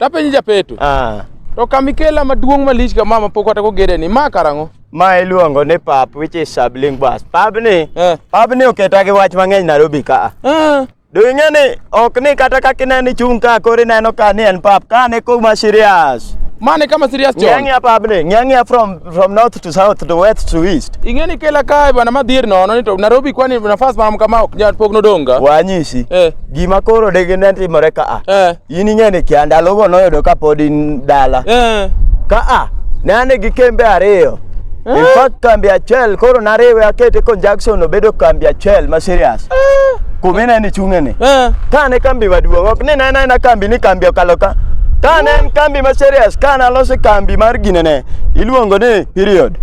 Tapenji Japeto. To kamikela maduong' malich kama mapok kata kogede ni ma karango. Ma iluongo ni pap, which is Sabling Bus. Pap ni oketa gi wach mang'eny Nairobi ka. Do ing'eni ok ni kata kaka ineno chung ka koro ineno ka ni en pap ka ne kuma serious. Mane kama serious chon. Ng'eng'ia pap ni, ng'eng'ia from north to south to west to east. Ing'eni kela kae bana madhir nono ni to Nairobi kwani nafas mam kama ok nyal pok nodonga. Wanyisi. Gima koro degi ne timore ka in ing'eni kia ndalogo noyudo ka pod in dala. Ka ne ane gi kembe ariyo. In fact kambi achiel koro nariwe akete conjunction obedo kambi achiel ma serious. Kumina ni chung'eni. Ka ne kambi maduong' ok ni na kambi ni kambi okalo ka. Ka ne en kambi ma serious ka naloso kambi mar ginene iluongo ni period.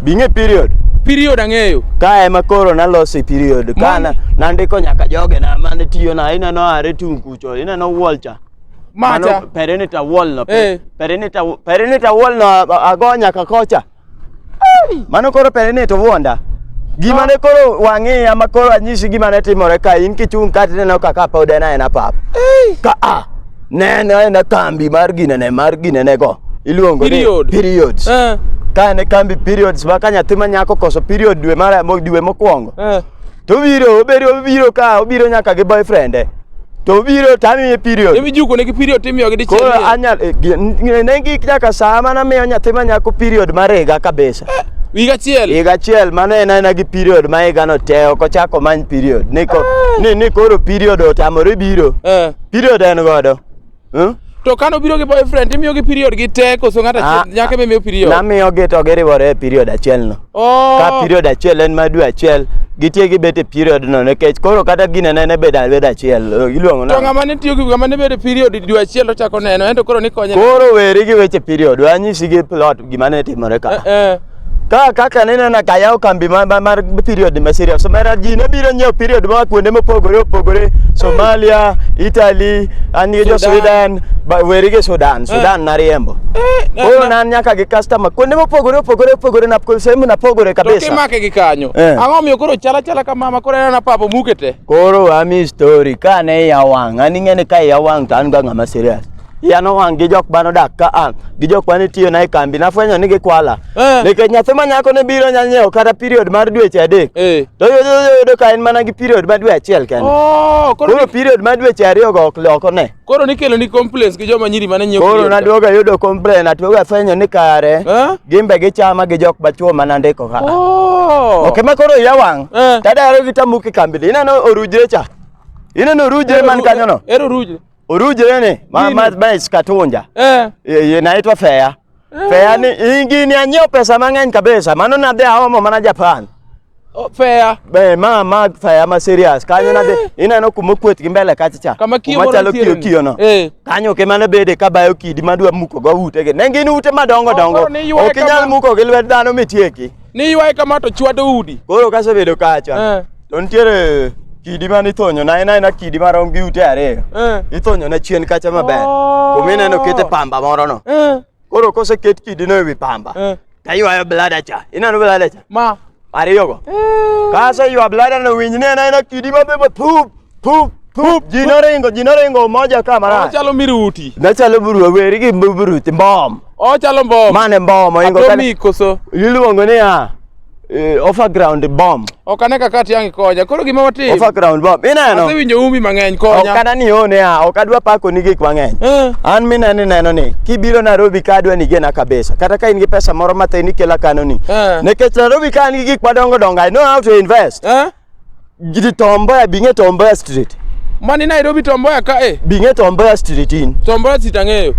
Bing'e period. Period ang'eyo. Ka ema koro naloso period. Kana nandiko nyaka joge na mane tiyo na ineno are tung kucho ineno wall cha. Macha. Perimeter wall no. Perimeter wall no ago nyaka kocha. Mano koro perimeter wonda. Gima ne koro wang'iya ma koro anyisi gima ne timore ka in kichung' ka tineno kaka pod en pap. Ka ne kambi mar ginene go iluongo ni periods. Ka ne kambi periods ma ka nyathi ma nyako koso period dwe mokwongo. To obiro ka obiro nyaka gi boyfriend. To obiro tamiye period. Emi juko ne gi period timiyo gi dichiel. Koro anyal ne gi nyaka sama na miyo nyathi ma nyako period marega kabisa. Higa achiel mane ena gi period ma higa no te ok ochako many period ni koro period otamore biro. Period en godo. To kano biro gi boyfriend timiyo gi period gi te koso ng'ata nyaka miyo period. Namiyo gi to giriwore period achiel no. Ka period achiel en ma dwe achiel gitie gi bete period no nikech koro kata ginene ne beda achiel iluongo na. To ng'ama ne tiyo gi ng'ama ne bede period dwe achiel ochako neno ento koro ni konye. Koro weri gi weche period anyisi gi plot gima ne timore ka. Kaka nena na kaya kambi mar period ma serious. So mera ji ne biro nyiew period ma kuonde mopogore Somalia, Italy, ani jo Sudan, werige Sudan na riembo. Koro nan nyaka gi customer kuonde mopogore na sehemu na pogore kabisa. To kimake gi kanyo. Ang'o miyo koro chala ka mama koro na papo mukete. Koro ami story ka ne yawang ani ng'ene ka yawang tan ga ng'ama serious. Yano wang gi jok bano dak ka gi jok bano tiyo na kambi na fwenyo ni gi kwala nikech nyathi ma nyako ne biro nyanyiewo kata period mar dweche adek to yudo ka en mana gi period mar dwe achiel kende. Koro period mar dweche ariyo go oko ne koro nikelo ni complaints gi joma nyiri mane nyiewo koro naduoga yudo complaint atuoga fwenyo ni kare gimbe gi chama gi jok bachuo manandiko ka ok ma koro yawang tadaro gi tamuki kambi ineno orujre cha ineno orujre man kanyo no Orujre ni ma iskatunja. Inaitwa fea. Fea ni ingini anyiewo pesa mang'eny kabisa. Mano nadhi aomo mana Japan. Fea. Ma fea ma serious. Kanyo nadhi ineno kuma kwet gi mbele kacha cha. Kama kuma chalo kiyo no. Kanyo ke mane bede ka bayo kidi madwa muko go ute ge. Ne gin ute madongo. Ok inyal muko gi lwet dhano mitieki. Ni ywae kama to chwado udi. Koro kasebedo kacha. To ntiere kidi mani thonyo na kidi marom gi ute ariyo. Ithonyo na chien kacha maber. Kumine no kete pamba moro no. Koro kose ket kidi no ewi pamba. Kaywayo blada cha. Ineno blada cha. Ma ariyo go. Kase ywa blada no winj ne na kidi mabebe pup. Jino ringo moja kamera. Ochalo miruti. Nachalo buru weri gi buruti mbom. Ochalo mbom. Mane mbom ingo kana. Koso. Iluongo ni overground bomb. Okane kaka tiangi konya. Koro gima watim. Overground bomb. Ineno. Asewinjo umi mang'eny konya. Okada ni one ok adwa pako ni gik mang'eny. An neno ni kibiro Nairobi ka adwa ni gena kabisa. Kata ka in gi pesa moro matin ikela kano ni. Nikech Nairobi ka ni gik madongo I know how to invest. Gidi Tomboya bing'e Tomboya street. Mani Nairobi Tomboya ka bing'e Tomboya street in. Tomboya street ang'eyo.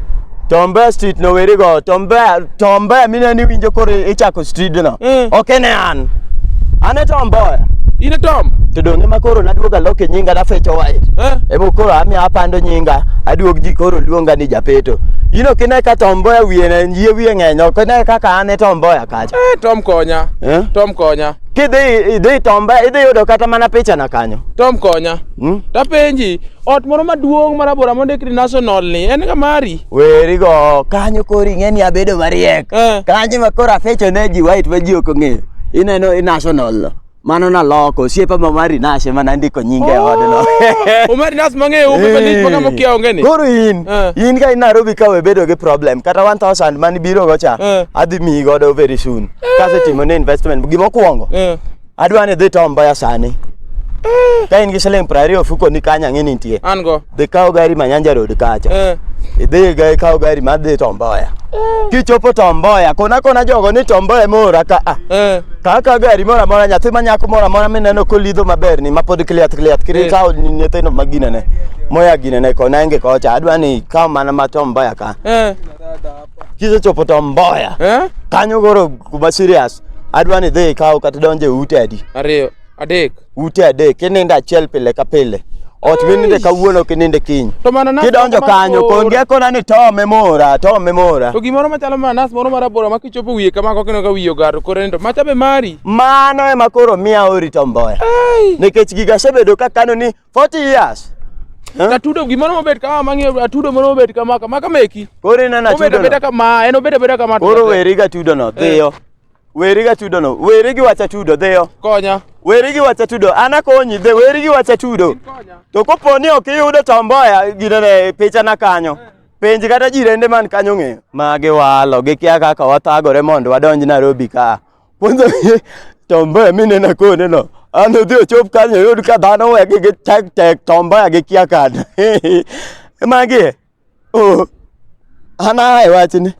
Tomboya street no weri go Tomboya mina ni winjo kore ichako street no. Ok ne an. Ane Tomboya. Ine Tom. To donge makoro naduoga loke nyinga na fecho white. Emo koro ami apando nyinga aduog ji koro luonga ni Japeto. Ino kine ka Tomboya wiye ng'eny ok ne kaka ane Tomboya kacha. Tom konya. Tom konya. Kidhi Tomboya idhi yudo kata mana picha na kanyo. Tom konya. Tapenji ot moro maduong' marabora mondikri national ni en ga mari. Weri go kanyo koro ing'eni abedo mariek. Kanyo makoro afecho ne ji white ma ji ok ong'eyo. Ineno national no. Mano na loko osiepa mamari nashe mana ndiko nyinge odno. Omari nas mang'eyo ume lich maka mokia onge ni. Koro in ka in Nairobi ka we bedo gi problem kata 1000 mani biro go cha adhi mi godo very soon. Kase timo ne investment gimo kuongo. Adwa ni dhi Tom Mboya sani. Ka in gi siling 20 ofuko ni kanya ng'eni nitie. An go. Dhi kawo gari Manyanja Road kacha. Idhi ga kawo gari madhi Tom Mboya. Kichopo Tom Mboya kona jogo ni Tom Mboya mora ka kaka gari mora nyathi manyako mora mineno kolidho maber ni mapod kliat kiri kawo nyithino magine ne moya gine ne kona nge kocha adwa ni kawo mana ma Tom Mboya ka kisechopo Tom Mboya kanyo goro kuma serious adwa ni dhi kawo kata donje ute adi 2 3 ute adek kininde achiel pile ka pile ot mininde kawuono kininde kiny kidonjo kanyo konge kona ni Tom mora to gimoro machalo manas moro marabora makichopo wiye kama kokino ka wiyo garo korendo macha be mari mano ema koro miya ori Tom Mboya nikech giga sebedo ka kano ni 40 years atudo gimoro mobet kama mang'eyo atudo moro mobet kama meki koro inena atudo beta kama en obeda kama koro weri ga tudo no dhiyo weri ga tudo no weri gi wacha tudo dhiyo konya weri gi wacha tudo ana konyi dhe weri gi wacha tudo to koponi ok iyudo Tom Mboya ginene picha na kanyo penji kata jirende man kanyo ng'eyo mage walo gikia kaka wathagore mondo wadonj Nairobi ka punzo Tom Mboya minena kone no an odhi ochop kanyo yud ka dhano wegi gi tek Tom Mboya gikia kad mage ana wachni